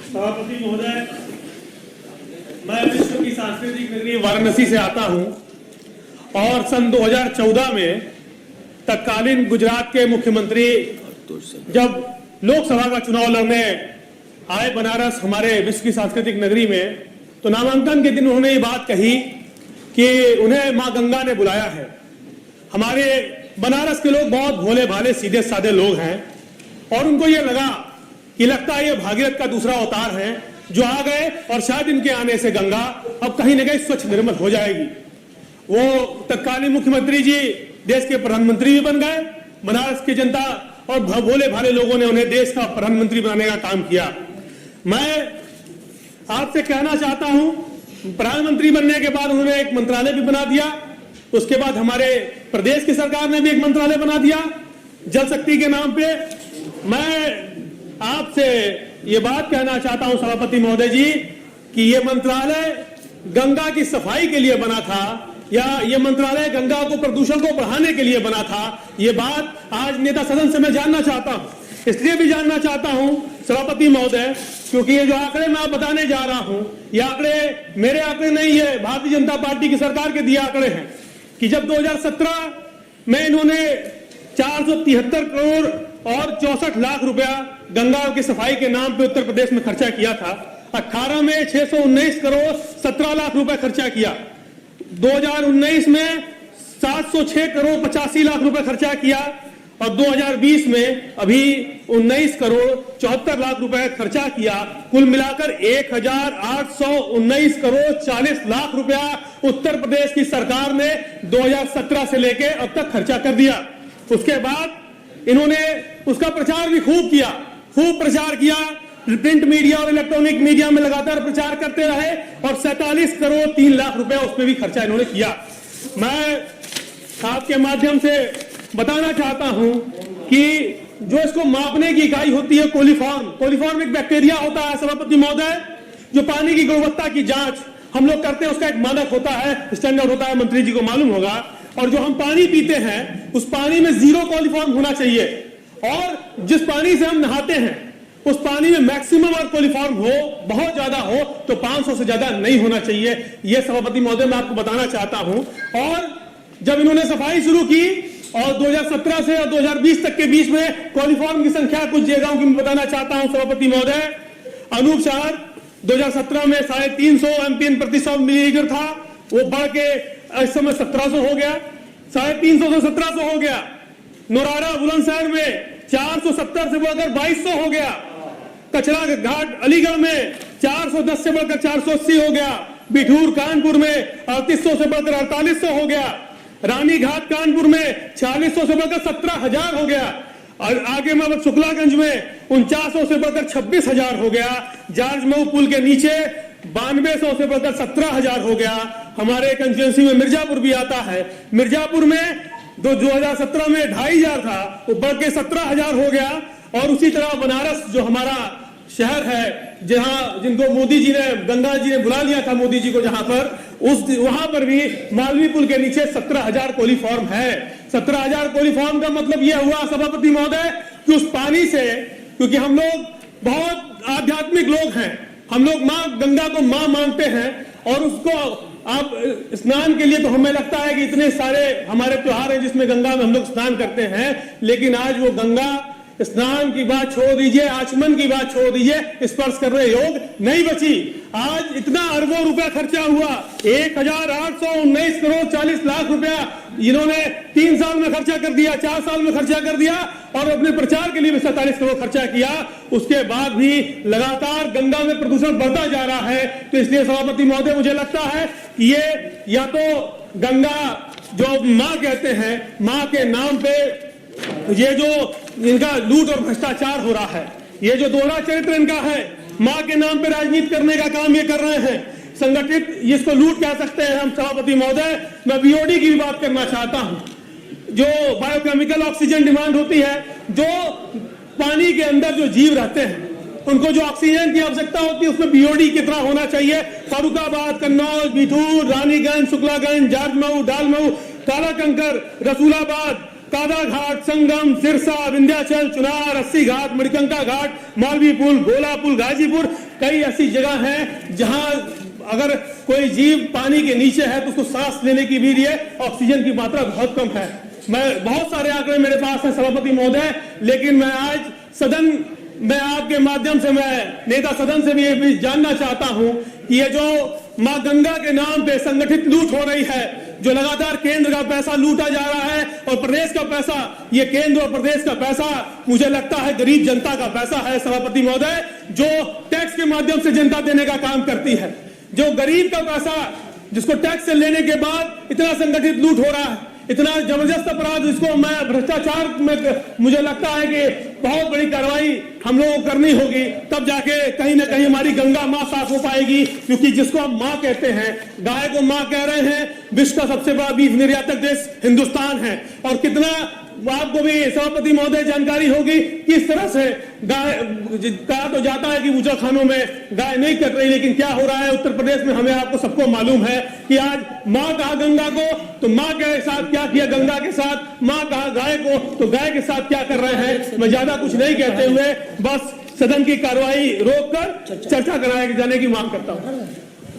सभापति महोदय, मैं विश्व की सांस्कृतिक नगरी वाराणसी से आता हूं और सन 2014 में तत्कालीन गुजरात के मुख्यमंत्री जब लोकसभा का चुनाव लड़ने आए बनारस हमारे विश्व की सांस्कृतिक नगरी में, तो नामांकन के दिन उन्होंने ये बात कही कि उन्हें मां गंगा ने बुलाया है। हमारे बनारस के लोग बहुत भोले भाले सीधे साधे लोग हैं और उनको ये लगा कि लगता है ये भागीरथ का दूसरा अवतार है जो आ गए और शायद इनके आने से गंगा अब कहीं न कहीं स्वच्छ निर्मल हो जाएगी। वो तत्कालीन मुख्यमंत्री जी देश के प्रधानमंत्री भी बन गए। बनारस की जनता और भोले भाले लोगों ने उन्हें देश का प्रधानमंत्री बनाने का काम किया। मैं आपसे कहना चाहता हूं, प्रधानमंत्री बनने के बाद उन्होंने एक मंत्रालय भी बना दिया। उसके बाद हमारे प्रदेश की सरकार ने भी एक मंत्रालय बना दिया जल शक्ति के नाम पे। मैं आपसे ये बात कहना चाहता हूं सभापति महोदय जी कि ये मंत्रालय गंगा की सफाई के लिए बना था या ये मंत्रालय गंगा को प्रदूषण को बढ़ाने के लिए बना था, ये बात आज नेता सदन से मैं जानना चाहता हूं। इसलिए भी जानना चाहता हूं सभापति महोदय क्योंकि ये जो आंकड़े मैं आप बताने जा रहा हूं, ये आंकड़े मेरे आंकड़े नहीं है, भारतीय जनता पार्टी की सरकार के दिए आंकड़े हैं कि जब 2017 में इन्होंने 473 करोड़ और 64 लाख रुपया गंगा की सफाई के नाम पे उत्तर प्रदेश में खर्चा किया था। 18 में 619 करोड़ 17 लाख रुपए खर्चा किया। 2019 में 706 करोड़ 85 लाख रुपए खर्चा किया और 2020 में अभी 19 करोड़ 74 लाख रुपए खर्चा किया। कुल मिलाकर 1819 करोड़ 40 लाख रुपया उत्तर प्रदेश की सरकार ने 2017 से लेके अब तक खर्चा कर दिया। उसके बाद इन्होंने उसका प्रचार भी खूब प्रचार किया। प्रिंट मीडिया और इलेक्ट्रॉनिक मीडिया में लगातार प्रचार करते रहे और 47 करोड़ 3 लाख रुपया उसमें भी खर्चा इन्होंने किया। मैं आपके माध्यम से बताना चाहता हूं कि जो इसको मापने की इकाई होती है कोलिफॉर्म एक बैक्टीरिया होता है सभापति महोदय, जो पानी की गुणवत्ता की जांच हम लोग करते हैं। उसका एक मानक होता है, स्टैंडर्ड होता है, मंत्री जी को मालूम होगा। और जो हम पानी पीते हैं उस पानी में 0 कोलिफॉर्म होना चाहिए और जिस पानी से हम नहाते हैं उस पानी में मैक्सिमम और कोलिफॉर्म हो, बहुत ज्यादा हो तो 500 से ज्यादा नहीं होना चाहिए। यह सभापति महोदय मैं आपको बताना चाहता हूं। और जब इन्होंने सफाई शुरू की और 2017 से और 2020 तक के बीच में कोलिफॉर्म की संख्या कुछ जगहों की मैं बताना चाहता हूं सभापति महोदय। अनूप शहर 2017 में 350 एमपीएन प्रति 100 मिलीलीटर था, वो बढ़ के इस समय 1700 हो गया, 350 से 1700 हो गया। नोरारा बुलंदशहर में 470 से बढ़कर 2200 हो गया। कचरा घाट अलीगढ़ में 410 से बढ़कर 480 हो गया। बिठूर कानपुर में 3800 से बढ़कर 4800 हो गया। रानी घाट कानपुर में 4600 से बढ़कर 17000 हो गया। और आगे में शुक्लागंज में 4900 से बढ़कर 26000 हो गया। जार्ज मऊ पुल के नीचे 9200 से बढ़कर 17000 हो गया। हमारे कंस्टिट्यूंसी में मिर्जापुर भी आता है। मिर्जापुर में 2017 में 2500 था, वो बढ़ के 17000 हो गया। और उसी तरह बनारस जो हमारा शहर है जहां जिनको मोदी जी ने गंगा जी ने बुला लिया था मोदी जी को, जहां पर वहां पर भी मालवी पुल के नीचे 17000 कोलिफॉर्म है। 17000 कोलिफॉर्म का मतलब यह हुआ सभापति महोदय कि उस पानी से, क्योंकि हम लोग बहुत आध्यात्मिक लोग हैं, हम लोग मां गंगा को मां मानते हैं और उसको आप स्नान के लिए तो हमें लगता है कि इतने सारे हमारे त्योहार हैं जिसमें गंगा में हम लोग स्नान करते हैं, लेकिन आज वो गंगा स्नान की बात छोड़ दीजिए, आचमन की बात छोड़ दीजिए, स्पर्श करने योग नहीं बची। आज इतना अरबों रुपया खर्चा हुआ, 1819 करोड़ 40 लाख रुपया इन्होंने 3 साल में खर्चा कर दिया, 4 साल में खर्चा कर दिया और अपने प्रचार के लिए भी 47 करोड़ खर्चा किया। उसके बाद भी लगातार गंगा में प्रदूषण बढ़ता जा रहा है। तो इसलिए सभापति महोदय मुझे लगता है कि ये या तो गंगा जो माँ कहते हैं, माँ के नाम पे ये जो इनका लूट और भ्रष्टाचार हो रहा है, ये जो दोहरा चरित्र इनका है, मां के नाम पे राजनीति करने का काम ये कर रहे हैं, संगठित इसको लूट कह सकते हैं हम सभापति महोदय। मैं बीओडी की भी बात करना चाहता हूं, जो बायोकेमिकल ऑक्सीजन डिमांड होती है, जो पानी के अंदर जो जीव रहते हैं उनको जो ऑक्सीजन की आवश्यकता होती है उसमें बीओडी कितना होना चाहिए। फर्रुखाबाद, कन्नौज, बिठूर, रानीगंज, शुक्लागंज, जार्ज मऊ, डालमऊ, काला कंकर, रसूलाबाद, कादा घाट, संगम, सिरसा, विंध्याचल, चुनार, अस्सी घाट, मणिकंका घाट, मालवी पुल, गोला पुल, गाजीपुर, कई ऐसी जगह हैं जहां अगर कोई जीव पानी के नीचे है तो उसको सांस लेने की भी लिए ऑक्सीजन की मात्रा बहुत कम है। मैं बहुत सारे आंकड़े मेरे पास हैं सभापति महोदय, लेकिन मैं आज सदन में आपके माध्यम से मैं नेता सदन से भी ये भी जानना चाहता हूं कि ये जो मां गंगा के नाम पे संगठित लूट हो रही है, जो लगातार केंद्र का पैसा लूटा जा रहा है और प्रदेश का पैसा, ये केंद्र और प्रदेश का पैसा मुझे लगता है गरीब जनता का पैसा है सभापति महोदय, जो टैक्स के माध्यम से जनता देने का काम करती है। जो गरीब का पैसा जिसको टैक्स से लेने के बाद इतना संगठित लूट हो रहा है, इतना जबरदस्त अपराध, इसको मैं भ्रष्टाचार में मुझे लगता है कि बहुत बड़ी कार्रवाई हम लोगों को करनी होगी, तब जाके कहीं ना कहीं हमारी गंगा मां साफ हो पाएगी। क्योंकि जिसको हम मां कहते हैं, गाय को मां कह रहे हैं, विश्व का सबसे बड़ा बीफ निर्यातक देश हिंदुस्तान है। और कितना आपको भी सभापति महोदय जानकारी होगी किस तरह से गाय, कहा तो जाता है कि ऊंचा खानों में गाय नहीं कट रही, लेकिन क्या हो रहा है उत्तर प्रदेश में हमें आपको सबको मालूम है कि आज मां कहा गंगा को तो मां के साथ क्या किया, गंगा के साथ मां कहा गाय को तो गाय के साथ क्या कर रहे हैं। मैं ज्यादा कुछ नहीं कहते हुए बस सदन की कार्रवाई रोककर चर्चा कराए जाने की मांग करता हूं।